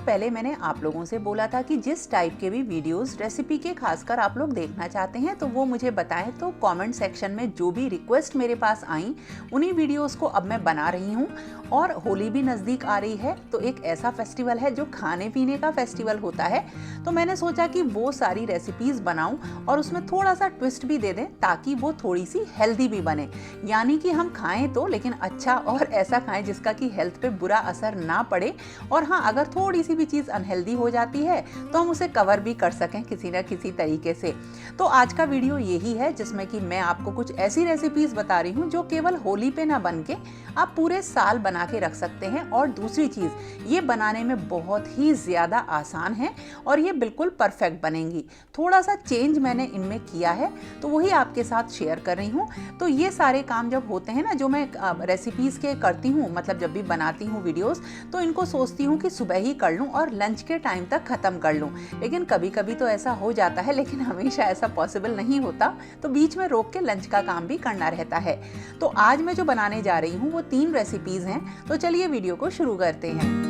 पहले मैंने आप लोगों से बोला था कि जिस टाइप के भी वीडियोस रेसिपी के खासकर आप लोग देखना चाहते हैं तो वो मुझे बताएं। तो कमेंट सेक्शन में जो भी रिक्वेस्ट मेरे पास आई उन्हीं वीडियोस को अब मैं बना रही हूँ। और होली भी नज़दीक आ रही है, तो एक ऐसा फेस्टिवल है जो खाने पीने का फेस्टिवल होता है, तो मैंने सोचा कि वो सारी रेसिपीज़ बनाऊं और उसमें थोड़ा सा ट्विस्ट भी दे दें ताकि वो थोड़ी सी हेल्दी भी बने। यानी कि हम खाएं तो लेकिन अच्छा और ऐसा खाएं जिसका कि हेल्थ पे बुरा असर ना पड़े, और हाँ अगर थोड़ी सी भी चीज़ अनहेल्दी हो जाती है तो हम उसे कवर भी कर सकें किसी न किसी तरीके से। तो आज का वीडियो यही है जिसमें कि मैं आपको कुछ ऐसी रेसिपीज़ बता रही हूँ जो केवल होली पे ना बन के आप पूरे साल बना के रख सकते हैं। और दूसरी चीज़, ये बनाने में बहुत ही ज़्यादा आसान है और ये बिल्कुल परफेक्ट बनेंगी। थोड़ा सा चेंज मैंने इनमें किया है तो वही आपके साथ शेयर कर रही हूँ। तो ये सारे काम जब होते हैं ना, जो मैं रेसिपीज़ के करती हूँ, मतलब जब भी बनाती हूँ वीडियोस, तो इनको सोचती हूँ कि सुबह ही कर लूँ और लंच के टाइम तक ख़त्म कर लूँ। लेकिन कभी कभी तो ऐसा हो जाता है, लेकिन हमेशा ऐसा पॉसिबल नहीं होता, तो बीच में रोक के लंच का काम भी करना रहता है। तो आज मैं जो बनाने जा रही हूँ वो 3 रेसिपीज़ हैं। तो चलिए वीडियो को शुरू करते हैं।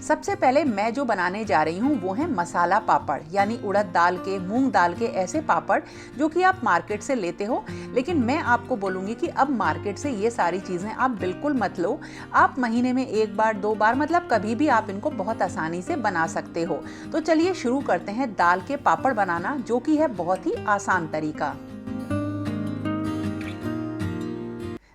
सबसे पहले मैं जो बनाने जा रही हूँ वो है मसाला पापड़, यानी उड़द दाल के, मूंग दाल के ऐसे पापड़ जो कि आप मार्केट से लेते हो। लेकिन मैं आपको बोलूँगी कि अब मार्केट से ये सारी चीज़ें आप बिल्कुल मत लो। आप महीने में 1 बार 2 बार, मतलब कभी भी आप इनको बहुत आसानी से बना सकते हो। तो चलिए शुरू करते हैं दाल के पापड़ बनाना, जो कि है बहुत ही आसान तरीका।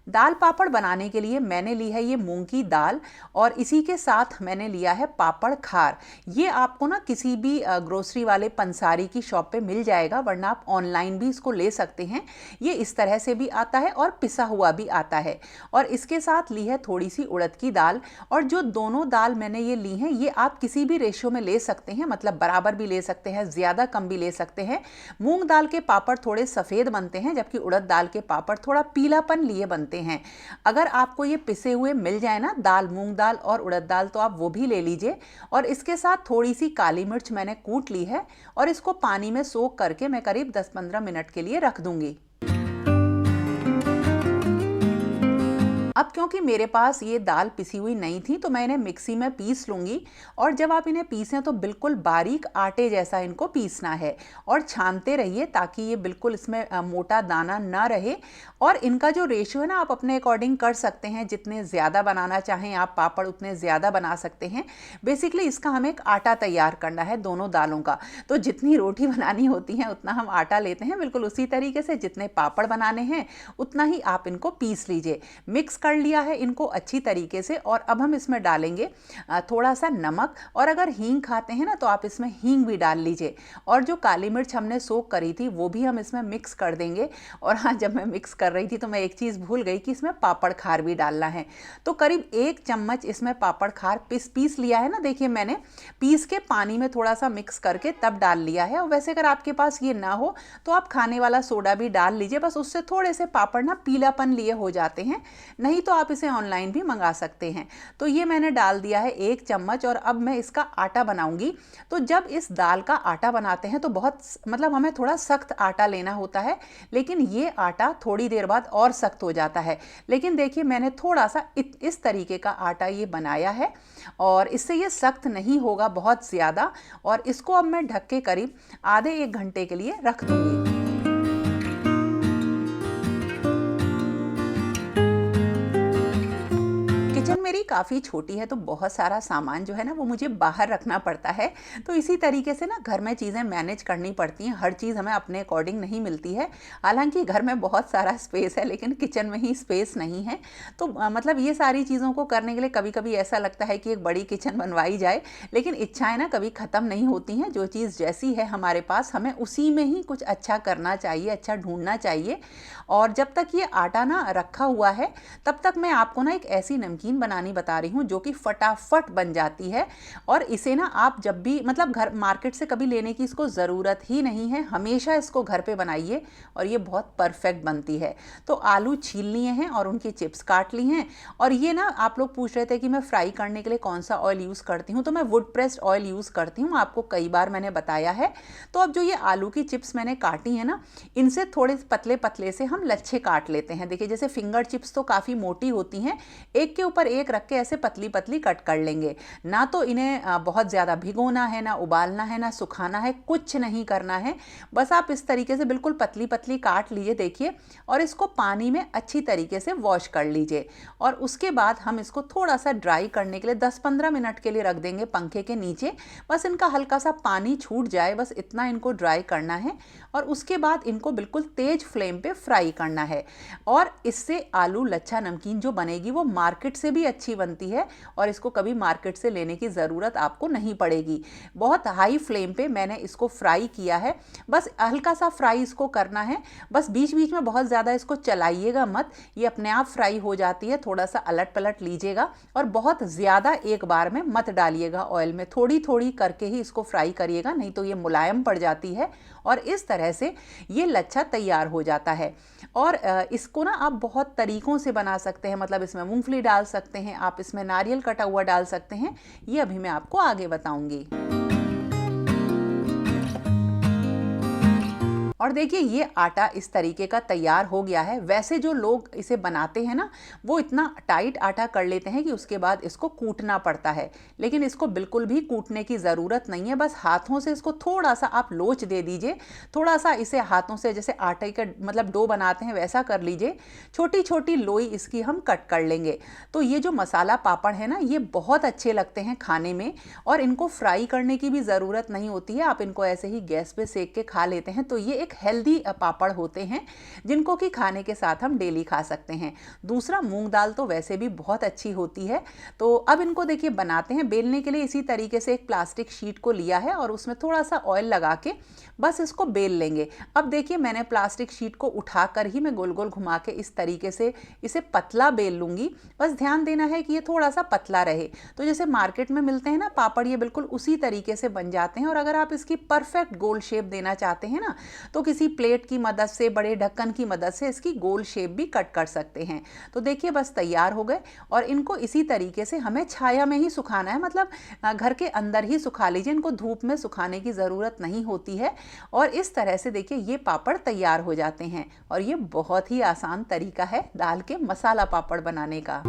दाल पापड़ बनाने के लिए मैंने ली है ये मूंग की दाल, और इसी के साथ मैंने लिया है पापड़ खार। ये आपको ना किसी भी ग्रोसरी वाले पंसारी की शॉप पे मिल जाएगा, वरना आप ऑनलाइन भी इसको ले सकते हैं। ये इस तरह से भी आता है और पिसा हुआ भी आता है। और इसके साथ ली है थोड़ी सी उड़द की दाल। और जो दोनों दाल मैंने ये ली हैं ये आप किसी भी रेशियो में ले सकते हैं, मतलब बराबर भी ले सकते हैं, ज़्यादा कम भी ले सकते हैं। मूंग दाल के पापड़ थोड़े सफ़ेद बनते हैं, जबकि उड़द दाल के पापड़ थोड़ा पीलापन लिए बनते हैं। अगर आपको ये पिसे हुए मिल जाए ना, दाल, मूंग दाल और उड़द दाल, तो आप वो भी ले लीजिए। और इसके साथ थोड़ी सी काली मिर्च मैंने कूट ली है और इसको पानी में सोख करके मैं करीब 10-15 मिनट के लिए रख दूंगी। अब क्योंकि मेरे पास ये दाल पिसी हुई नहीं थी तो मैं इन्हें मिक्सी में पीस लूँगी। और जब आप इन्हें पीसें तो बिल्कुल बारीक आटे जैसा इनको पीसना है, और छानते रहिए ताकि ये बिल्कुल इसमें मोटा दाना ना रहे। और इनका जो रेशियो है ना, आप अपने अकॉर्डिंग कर सकते हैं, जितने ज़्यादा बनाना चाहें आप पापड़ उतने ज़्यादा बना सकते हैं। बेसिकली इसका हमें एक आटा तैयार करना है दोनों दालों का। तो जितनी रोटी बनानी होती है उतना हम आटा लेते हैं, बिल्कुल उसी तरीके से जितने पापड़ बनाने हैं उतना ही आप इनको पीस लीजिए। मिक्स कर लिया है इनको अच्छी तरीके से। और अब हम इसमें डालेंगे थोड़ा सा नमक, और अगर हींग खाते हैं ना तो आप इसमें हींग भी डाल लीजिए। और जो काली मिर्च हमने सोख करी थी वो भी हम इसमें मिक्स कर देंगे। और हाँ, जब मैं मिक्स कर रही थी तो मैं एक चीज़ भूल गई कि इसमें पापड़ खार भी डालना है। तो करीब 1 चम्मच इसमें पापड़ खार पीस लिया है ना, देखिए मैंने पीस के पानी में थोड़ा सा मिक्स करके तब डाल लिया है। और वैसे अगर आपके पास ये ना हो तो आप खाने वाला सोडा भी डाल लीजिए, बस उससे थोड़े से पापड़ ना पीलापन लिए हो जाते हैं। नहीं तो आप इसे ऑनलाइन भी मंगा सकते हैं। तो ये मैंने डाल दिया है 1 चम्मच, और अब मैं इसका आटा बनाऊंगी। तो जब इस दाल का आटा बनाते हैं तो बहुत, मतलब हमें थोड़ा सख्त आटा लेना होता है, लेकिन ये आटा थोड़ी देर बाद और सख्त हो जाता है। लेकिन देखिए मैंने थोड़ा सा इस तरीके का आटा ये बनाया है, और इससे ये सख्त नहीं होगा बहुत ज़्यादा। और इसको अब मैं ढक के करीब आधे 1 घंटे के लिए रख दूंगी। किचन मेरी काफ़ी छोटी है तो बहुत सारा सामान जो है ना वो मुझे बाहर रखना पड़ता है। तो इसी तरीके से ना घर में चीज़ें मैनेज करनी पड़ती हैं, हर चीज़ हमें अपने अकॉर्डिंग नहीं मिलती है। हालांकि घर में बहुत सारा स्पेस है, लेकिन किचन में ही स्पेस नहीं है। तो मतलब ये सारी चीज़ों को करने के लिए कभी कभी ऐसा लगता है कि एक बड़ी किचन बनवाई जाए, लेकिन इच्छाएँ ना कभी ख़त्म नहीं होती हैं। जो चीज़ जैसी है हमारे पास, हमें उसी में ही कुछ अच्छा करना चाहिए, अच्छा ढूंढना चाहिए। और जब तक ये आटा ना रखा हुआ है तब तक मैं आपको ना एक ऐसी नमकीन बनानी बता रही हूँ जो कि फटाफट बन जाती है। और इसे ना आप जब भी मतलब घर मार्केट से कभी लेने की इसको ज़रूरत ही नहीं है, हमेशा इसको घर पे बनाइए और ये बहुत परफेक्ट बनती है। तो आलू छील लिए हैं और उनकी चिप्स काट ली हैं। और ये ना आप लोग पूछ रहे थे कि मैं फ्राई करने के लिए कौन सा ऑयल यूज़ करती हूँ, तो मैं वुड प्रेस्ड ऑयल यूज़ करती हूँ, आपको कई बार मैंने बताया है। तो अब जो ये आलू की चिप्स मैंने काटी है ना, इनसे थोड़े पतले पतले से हम लच्छे काट लेते हैं। देखिए जैसे फिंगर चिप्स तो काफ़ी मोटी होती हैं, एक के ऊपर एक रख के ऐसे पतली पतली कट कर लेंगे। ना तो इन्हें बहुत ज़्यादा भिगोना है, ना उबालना है, ना सुखाना है, कुछ नहीं करना है। बस आप इस तरीके से बिल्कुल पतली पतली काट लीजिए, देखिए, और इसको पानी में अच्छी तरीके से वॉश कर लीजिए। और उसके बाद हम इसको थोड़ा सा ड्राई करने के लिए 10-15 मिनट के लिए रख देंगे पंखे के नीचे। बस इनका हल्का सा पानी छूट जाए, बस इतना इनको ड्राई करना है। और उसके बाद इनको बिल्कुल तेज फ्लेम पे फ्राई करना है। और इससे आलू लच्छा नमकीन जो बनेगी वो मार्केट से भी अच्छी बनती है, और इसको कभी मार्केट से लेने की ज़रूरत आपको नहीं पड़ेगी। बहुत हाई फ्लेम पे मैंने इसको फ्राई किया है, बस हल्का सा फ्राई इसको करना है। बस बीच बीच में बहुत ज़्यादा इसको चलाइएगा मत, ये अपने आप फ्राई हो जाती है। थोड़ा सा अलट पलट लीजिएगा और बहुत ज़्यादा एक बार में मत डालिएगा ऑयल में, थोड़ी थोड़ी करके ही इसको फ्राई करिएगा, नहीं तो ये मुलायम पड़ जाती है। और इस तरह से ये लच्छा तैयार हो जाता है। और इसको ना आप बहुत तरीक़ों से बना सकते हैं, मतलब इसमें मूंगफली डाल सकते हैं, आप इसमें नारियल कटा हुआ डाल सकते हैं, ये अभी मैं आपको आगे बताऊंगी। और देखिए ये आटा इस तरीके का तैयार हो गया है। वैसे जो लोग इसे बनाते हैं ना, वो इतना टाइट आटा कर लेते हैं कि उसके बाद इसको कूटना पड़ता है, लेकिन इसको बिल्कुल भी कूटने की ज़रूरत नहीं है। बस हाथों से इसको थोड़ा सा आप लोच दे दीजिए, थोड़ा सा इसे हाथों से जैसे आटे का मतलब डो बनाते हैं वैसा कर लीजिए। छोटी छोटी लोई इसकी हम कट कर लेंगे। तो ये जो मसाला पापड़ है ना, ये बहुत अच्छे लगते हैं खाने में, और इनको फ्राई करने की भी ज़रूरत नहीं होती है, आप इनको ऐसे ही गैस पे सेक के खा लेते हैं। तो ये एक हेल्दी पापड़ होते हैं जिनको कि खाने के साथ हम डेली खा सकते हैं। दूसरा, मूंग दाल तो वैसे भी बहुत अच्छी होती है। तो अब इनको देखिए बनाते हैं। बेलने के लिए इसी तरीके से एक प्लास्टिक शीट को लिया है और उसमें थोड़ा सा ऑयल लगा के बस इसको बेल लेंगे। अब देखिए मैंने प्लास्टिक शीट को उठाकर ही मैं गोल गोल घुमा के इस तरीके से इसे पतला बेल लूँगी। बस ध्यान देना है कि ये थोड़ा सा पतला रहे। तो जैसे मार्केट में मिलते हैं ना पापड़, ये बिल्कुल उसी तरीके से बन जाते हैं। और अगर आप इसकी परफेक्ट गोल शेप देना चाहते हैं ना, तो किसी प्लेट की मदद से, बड़े ढक्कन की मदद से इसकी गोल शेप भी कट कर सकते हैं। तो देखिए बस तैयार हो गए। और इनको इसी तरीके से हमें छाया में ही सुखाना है, मतलब घर के अंदर ही सुखा लीजिए, इनको धूप में सुखाने की ज़रूरत नहीं होती है। और इस तरह से देखिए ये पापड़ तैयार हो जाते हैं। और ये बहुत ही आसान तरीका है दाल के मसाला पापड़ बनाने का।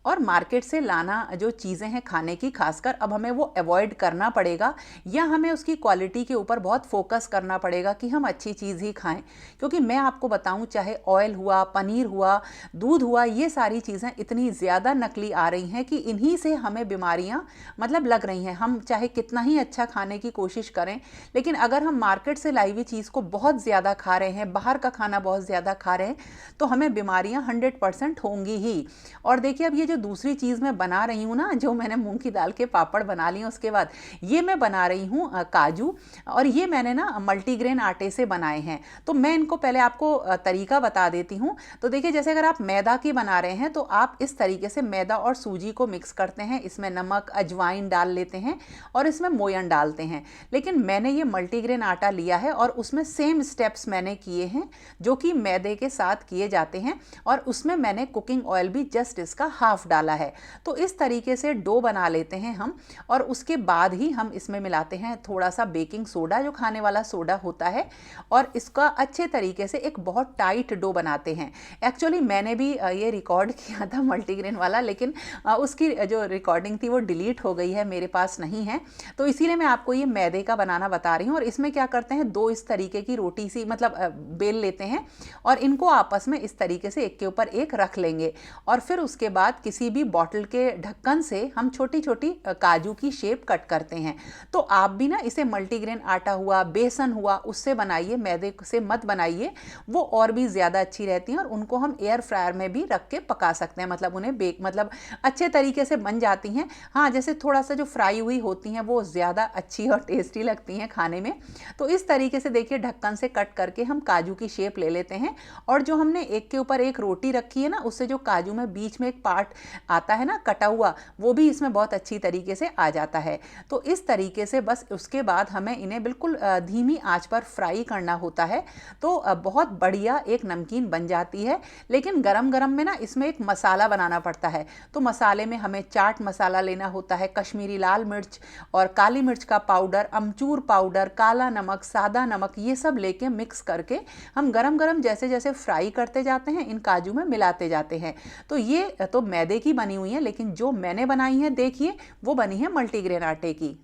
और मार्केट से लाना जो चीज़ें हैं खाने की, खासकर अब हमें वो अवॉइड करना पड़ेगा, या हमें उसकी क्वालिटी के ऊपर बहुत फोकस करना पड़ेगा कि हम अच्छी चीज़ ही खाएं। क्योंकि मैं आपको बताऊं, चाहे ऑयल हुआ, पनीर हुआ, दूध हुआ, ये सारी चीज़ें इतनी ज़्यादा नकली आ रही हैं कि इन्हीं से हमें बीमारियां मतलब लग रही हैं। हम चाहे कितना ही अच्छा खाने की कोशिश करें, लेकिन अगर हम मार्केट से लाई हुई चीज़ को बहुत ज़्यादा खा रहे हैं, बाहर का खाना बहुत ज़्यादा खा रहे हैं, तो हमें बीमारियाँ 100% होंगी ही। और देखिए अब ये जो दूसरी चीज़ मैं बना रही हूँ ना, जो मैंने मूंग की दाल के पापड़ बना लिए, उसके बाद ये मैं बना रही हूँ काजू, और ये मैंने ना मल्टीग्रेन आटे से बनाए हैं। तो मैं इनको पहले आपको तरीका बता देती हूँ। तो देखिए जैसे अगर आप मैदा की बना रहे हैं तो आप इस तरीके से मैदा और सूजी को मिक्स करते हैं, इसमें नमक, अजवाइन डाल लेते हैं और इसमें मोयन डालते हैं। लेकिन मैंने ये मल्टीग्रेन आटा लिया है और उसमें सेम स्टेप्स मैंने किए हैं जो कि मैदे के साथ किए जाते हैं, और उसमें मैंने कुकिंग ऑयल भी जस्ट इसका हाफ डाला है। तो इस तरीके से डो बना लेते हैं हम, और उसके बाद ही हम इसमें मिलाते हैं थोड़ा सा बेकिंग सोडा, जो खाने वाला सोडा होता है, और इसका अच्छे तरीके से एक बहुत टाइट डो बनाते हैं। एक्चुअली मैंने भी ये रिकॉर्ड किया था मल्टीग्रेन वाला, लेकिन उसकी जो रिकॉर्डिंग थी वो डिलीट हो गई है, मेरे पास नहीं है। तो इसीलिए मैं आपको ये मैदे का बनाना बता रही हूँ। और इसमें क्या करते हैं, दो इस तरीके की रोटी सी मतलब बेल लेते हैं और इनको आपस में इस तरीके से एक के ऊपर एक रख लेंगे, और फिर उसके बाद किसी किसी भी बॉटल के ढक्कन से हम छोटी छोटी काजू की शेप कट करते हैं। तो आप भी ना इसे मल्टीग्रेन आटा हुआ, बेसन हुआ, उससे बनाइए, मैदे से मत बनाइए, वो और भी ज़्यादा अच्छी रहती हैं और उनको हम एयर फ्रायर में भी रख के पका सकते हैं, मतलब उन्हें बेक मतलब अच्छे तरीके से बन जाती हैं। हाँ, जैसे थोड़ा सा जो फ्राई हुई होती हैं वो ज़्यादा अच्छी और टेस्टी लगती हैं खाने में। तो इस तरीके से देखिए ढक्कन से कट करके हम काजू की शेप ले लेते हैं और जो हमने एक के ऊपर एक रोटी रखी है ना, उससे जो काजू में बीच में एक पार्ट आता है ना कटा हुआ, वो भी इसमें बहुत अच्छी तरीके से आ जाता है। तो इस तरीके से बस उसके बाद हमें इन्हें बिल्कुल धीमी आंच पर फ्राई करना होता है। तो बहुत बढ़िया एक नमकीन बन जाती है। लेकिन गरम गरम में ना इसमें एक मसाला बनाना पड़ता है। तो मसाले में हमें चाट मसाला लेना होता है, कश्मीरी लाल मिर्च और काली मिर्च का पाउडर, अमचूर पाउडर, काला नमक, सादा नमक, ये सब लेके मिक्स करके हम गरम गरम जैसे जैसे फ्राई करते जाते हैं इन काजू में मिलाते जाते हैं। तो ये तो मैदे की बनी हुई है, लेकिन जो मैंने बनाई है देखिए वो बनी है मल्टीग्रेन आटे की।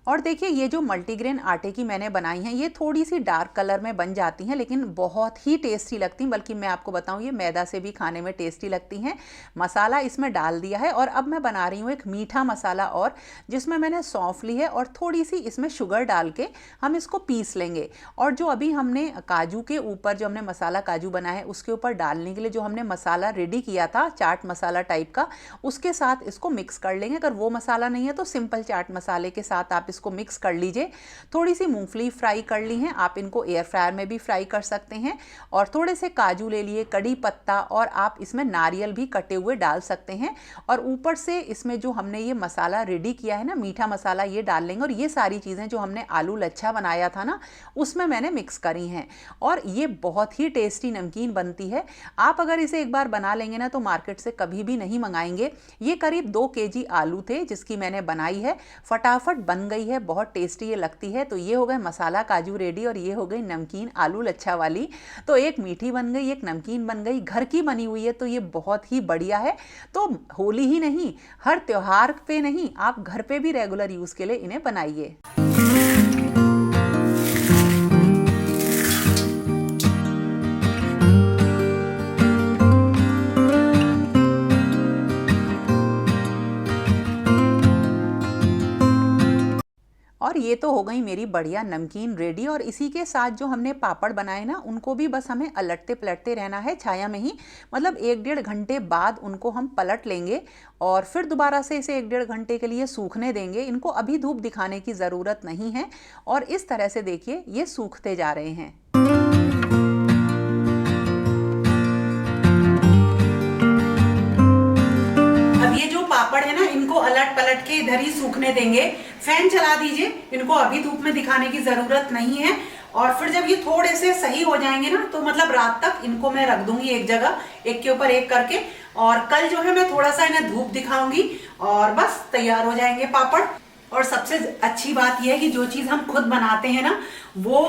और देखिए ये जो मल्टीग्रेन आटे की मैंने बनाई हैं ये थोड़ी सी डार्क कलर में बन जाती हैं, लेकिन बहुत ही टेस्टी लगती हैं। बल्कि मैं आपको बताऊं ये मैदा से भी खाने में टेस्टी लगती हैं। मसाला इसमें डाल दिया है और अब मैं बना रही हूँ एक मीठा मसाला, और जिसमें मैंने सौंफ ली है और थोड़ी सी इसमें शुगर डाल के हम इसको पीस लेंगे। और जो अभी हमने काजू के ऊपर जो हमने मसाला काजू बनाया है उसके ऊपर डालने के लिए जो हमने मसाला रेडी किया था चाट मसाला टाइप का, उसके साथ इसको मिक्स कर लेंगे। अगर वो मसाला नहीं है तो सिंपल चाट मसाले के साथ आप इसको मिक्स कर लीजिए। थोड़ी सी मूंगफली फ्राई कर ली है, आप इनको एयर फ्रायर में भी फ्राई कर सकते हैं। और थोड़े से काजू ले लिए, कड़ी पत्ता, और आप इसमें नारियल भी कटे हुए डाल सकते हैं। और ऊपर से इसमें जो हमने ये मसाला रेडी किया है ना, मीठा मसाला, ये डाल लेंगे। और ये सारी चीज़ें जो हमने आलू लच्छा बनाया था ना उसमें मैंने मिक्स करी हैं। और ये बहुत ही टेस्टी नमकीन बनती है। आप अगर इसे एक बार बना लेंगे ना तो मार्केट से कभी भी नहीं मंगाएंगे। ये करीब 2 केजी आलू थे जिसकी मैंने बनाई है, फटाफट बन गई है, बहुत टेस्टी ये लगती है। तो ये हो गए मसाला काजू रेडी और ये हो गई नमकीन आलू लच्छा वाली। तो एक मीठी बन गई, एक नमकीन बन गई, घर की बनी हुई है, तो ये बहुत ही बढ़िया है। तो होली ही नहीं, हर त्योहार पे नहीं, आप घर पे भी रेगुलर यूज़ के लिए इन्हें बनाइए। और ये तो हो गई मेरी बढ़िया नमकीन रेडी। और इसी के साथ जो हमने पापड़ बनाए ना उनको भी बस हमें अलटते पलटते रहना है छाया में ही, मतलब 1-1.5 घंटे बाद उनको हम पलट लेंगे और फिर दोबारा से इसे 1-1.5 घंटे के लिए सूखने देंगे। इनको अभी धूप दिखाने की ज़रूरत नहीं है। और इस तरह से देखिए ये सूखते जा रहे हैं। पापड़ है ना, इनको अलट पलट के इधर ही सूखने देंगे। फैन चला दीजिए, इनको अभी धूप में दिखाने की जरूरत नहीं है। और फिर जब ये थोड़े से सही हो जाएंगे ना तो मतलब रात तक इनको मैं रख दूंगी एक जगह, एक के ऊपर एक करके। और कल जो है मैं थोड़ा सा इन्हें धूप दिखाऊंगी और बस तैयार हो जाएंगे पापड़। और सबसे अच्छी बात यह है कि जो चीज हम खुद बनाते हैं ना वो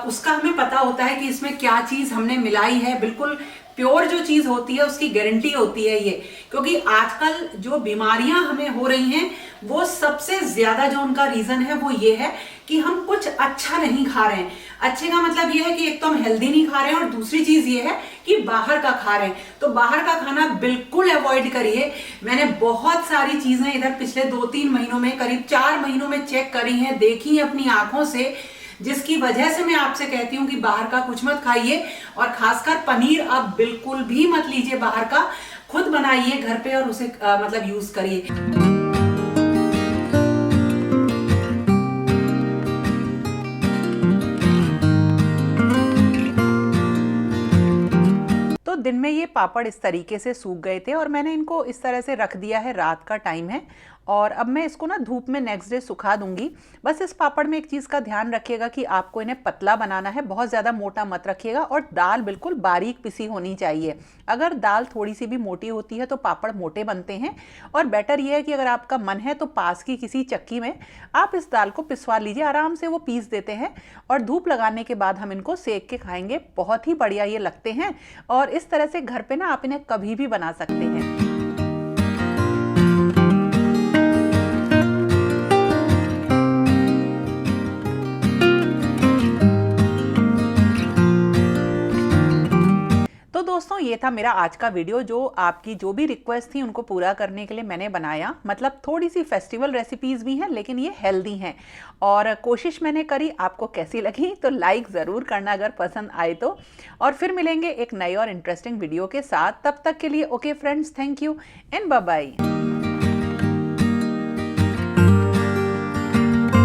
उसका हमें पता होता है कि इसमें क्या चीज हमने मिलाई है। बिल्कुल प्योर जो चीज होती है उसकी गारंटी होती है ये। क्योंकि आजकल जो बीमारियां हमें हो रही हैं वो सबसे ज्यादा जो उनका रीजन है वो ये है कि हम कुछ अच्छा नहीं खा रहे हैं। अच्छे का मतलब ये है कि एक तो हम हेल्दी नहीं खा रहे हैं और दूसरी चीज ये है कि बाहर का खा रहे हैं। तो बाहर का खाना बिल्कुल अवॉइड करिए। मैंने बहुत सारी चीजें इधर पिछले 2-3 महीनों में, करीब 4 महीनों में चेक करी हैं, देखी हैं अपनी आंखों से, जिसकी वजह से मैं आपसे कहती हूँ कि बाहर का कुछ मत खाइए। और खासकर पनीर आप बिल्कुल भी मत लीजिए बाहर का, खुद बनाइए घर पे और उसे मतलब यूज करिए। तो दिन में ये पापड़ इस तरीके से सूख गए थे और मैंने इनको इस तरह से रख दिया है, रात का टाइम है। और अब मैं इसको ना धूप में नेक्स्ट डे सुखा दूंगी। बस इस पापड़ में एक चीज़ का ध्यान रखिएगा कि आपको इन्हें पतला बनाना है, बहुत ज़्यादा मोटा मत रखिएगा। और दाल बिल्कुल बारीक पिसी होनी चाहिए। अगर दाल थोड़ी सी भी मोटी होती है तो पापड़ मोटे बनते हैं। और बेटर ये है कि अगर आपका मन है तो पास की किसी चक्की में आप इस दाल को पिसवा लीजिए, आराम से वो पीस देते हैं। और धूप लगाने के बाद हम इनको सेक के खाएंगे, बहुत ही बढ़िया ये लगते हैं। और इस तरह से घर पे ना आप इन्हें कभी भी बना सकते हैं। दोस्तों ये था मेरा आज का वीडियो, जो आपकी जो भी रिक्वेस्ट थी उनको पूरा करने के लिए मैंने बनाया। मतलब थोड़ी सी फेस्टिवल रेसिपीज़ भी हैं लेकिन ये हेल्दी हैं और कोशिश मैंने करी। आपको कैसी लगी तो लाइक ज़रूर करना अगर पसंद आए तो। और फिर मिलेंगे एक नए और इंटरेस्टिंग वीडियो के साथ। तब तक के लिए okay friends, thank you and bye bye.